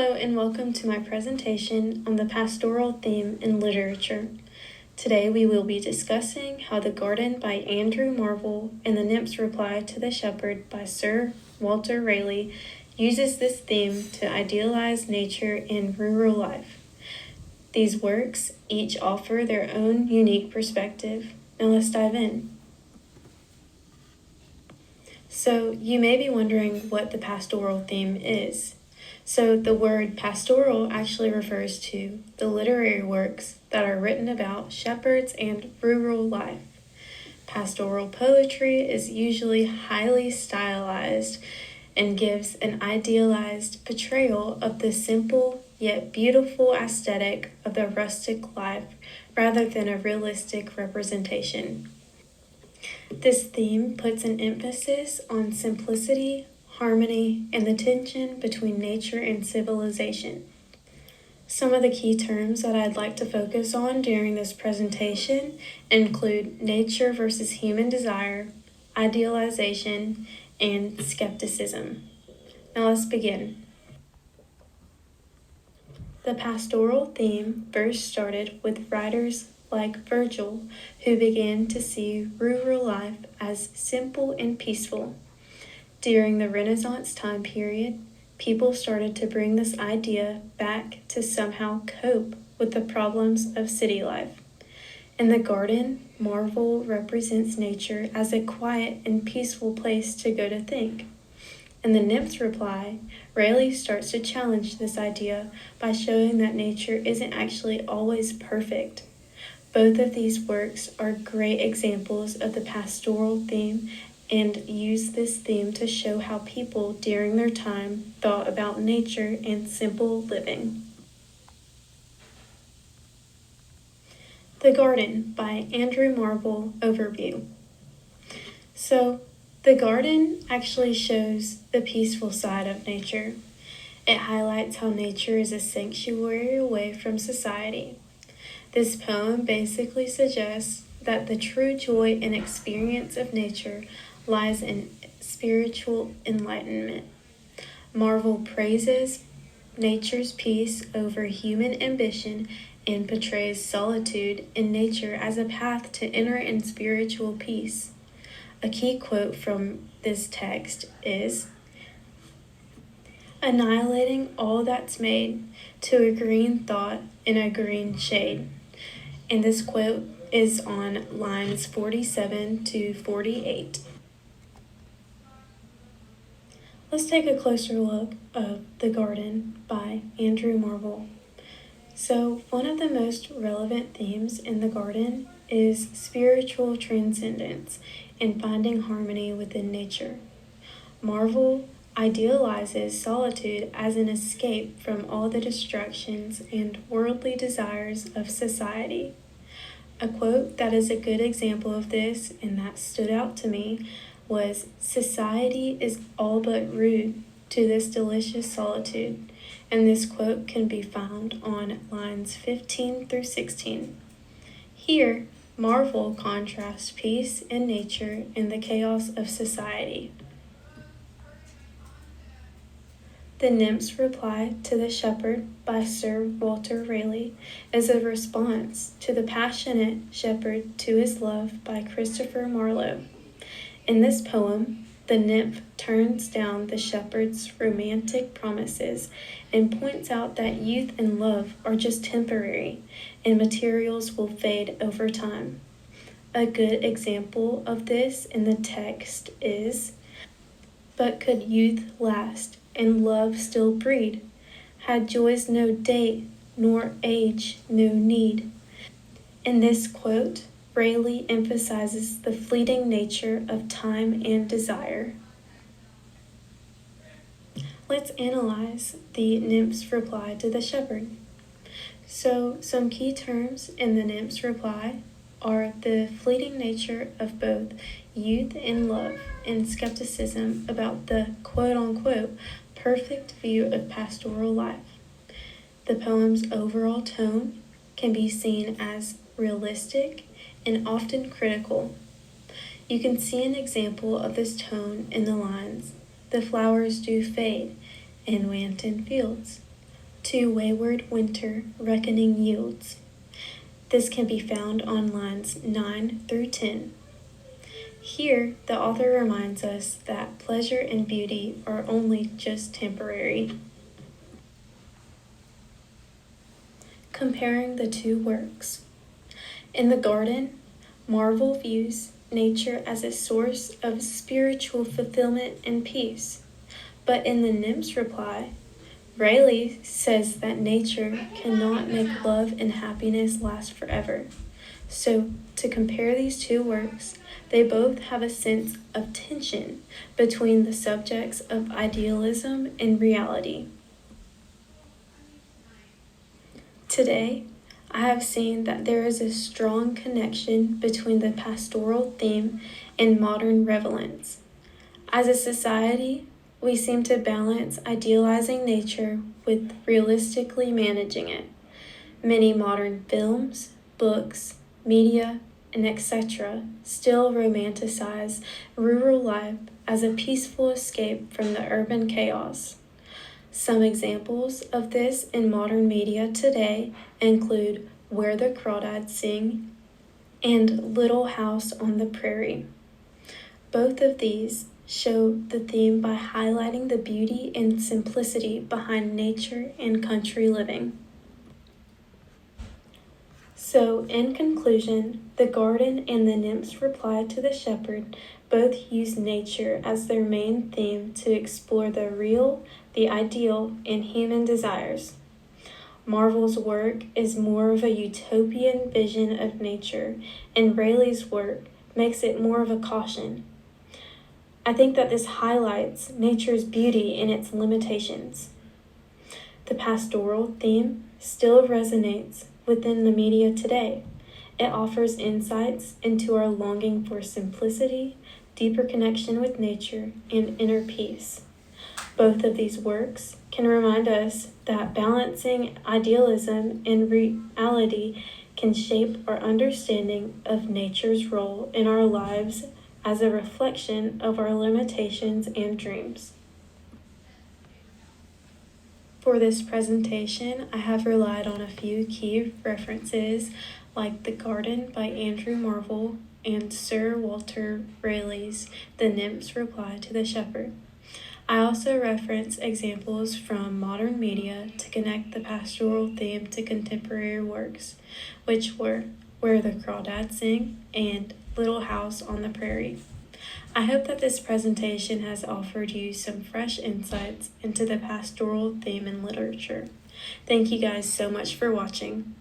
Hello and welcome to my presentation on the pastoral theme in literature. Today we will be discussing How the Garden by Andrew Marvell and The Nymph's Reply to the Shepherd by Sir Walter Raleigh uses this theme to idealize nature in rural life. These works each offer their own unique perspective. Now let's dive in. So you may be wondering what the pastoral theme is. So the word pastoral actually refers to the literary works that are written about shepherds and rural life. Pastoral poetry is usually highly stylized and gives an idealized portrayal of the simple yet beautiful aesthetic of the rustic life rather than a realistic representation. This theme puts an emphasis on simplicity, harmony, and the tension between nature and civilization. Some of the key terms that I'd like to focus on during this presentation include nature versus human desire, idealization, and skepticism. Now let's begin. The pastoral theme first started with writers like Virgil, who began to see rural life as simple and peaceful. During the Renaissance time period, people started to bring this idea back to somehow cope with the problems of city life. In the garden, Marvell represents nature as a quiet and peaceful place to go to think. In The Nymph's Reply, Raleigh starts to challenge this idea by showing that nature isn't actually always perfect. Both of these works are great examples of the pastoral theme and use this theme to show how people during their time thought about nature and simple living. The Garden by Andrew Marvell Overview. So, the garden actually shows the peaceful side of nature. It highlights how nature is a sanctuary away from society. This poem basically suggests that the true joy and experience of nature lies in spiritual enlightenment. Marvell praises nature's peace over human ambition and portrays solitude in nature as a path to inner and spiritual peace. A key quote from this text is, "Annihilating all that's made to a green thought in a green shade." And this quote is on lines 47 to 48. Let's take a closer look of The Garden by Andrew Marvell. So, one of the most relevant themes in The Garden is spiritual transcendence and finding harmony within nature. Marvell idealizes solitude as an escape from all the distractions and worldly desires of society. A quote that is a good example of this and that stood out to me was, "Society is all but rude to this delicious solitude," and this quote can be found on lines 15 through 16. Here, Marvell contrasts peace in nature and the chaos of society. The Nymph's Reply to the Shepherd by Sir Walter Raleigh is a response to The Passionate Shepherd to His Love by Christopher Marlowe. In this poem, the nymph turns down the shepherd's romantic promises and points out that youth and love are just temporary and materials will fade over time. A good example of this in the text is, "But could youth last and love still breed? Had joys no date, nor age no need?" In this quote, Raleigh emphasizes the fleeting nature of time and desire. Let's analyze the nymph's reply to the shepherd. So, some key terms in the nymph's reply are the fleeting nature of both youth and love and skepticism about the quote-unquote perfect view of pastoral life. The poem's overall tone can be seen as realistic and often critical. You can see an example of this tone in the lines, "The flowers do fade in Wanton fields," to wayward winter reckoning yields. This can be found on lines 9 through 10. Here, the author reminds us that pleasure and beauty are only just temporary. Comparing the two works. In the garden, Marvel views nature as a source of spiritual fulfillment and peace. But in the nymph's reply, Rayleigh says that nature cannot make love and happiness last forever. So, to compare these two works, they both have a sense of tension between the subjects of idealism and reality. Today, I have seen that there is a strong connection between the pastoral theme and modern relevance. As a society, we seem to balance idealizing nature with realistically managing it. Many modern films, books, media, and etc. still romanticize rural life as a peaceful escape from the urban chaos. Some examples of this in modern media today include Where the Crawdads Sing and Little House on the Prairie. Both of these show the theme by highlighting the beauty and simplicity behind nature and country living. So, in conclusion, the garden and the nymph's reply to the shepherd both use nature as their main theme to explore the real, the ideal, and human desires. Marvel's work is more of a utopian vision of nature, and Rayleigh's work makes it more of a caution. I think that this highlights nature's beauty and its limitations. The pastoral theme still resonates within the media today. It offers insights into our longing for simplicity, deeper connection with nature, and inner peace. Both of these works can remind us that balancing idealism and reality can shape our understanding of nature's role in our lives as a reflection of our limitations and dreams. For this presentation, I have relied on a few key references like The Garden by Andrew Marvell and Sir Walter Raleigh's The Nymph's Reply to the Shepherd. I also reference examples from modern media to connect the pastoral theme to contemporary works, which were Where the Crawdads Sing and Little House on the Prairie. I hope that this presentation has offered you some fresh insights into the pastoral theme in literature. Thank you guys so much for watching.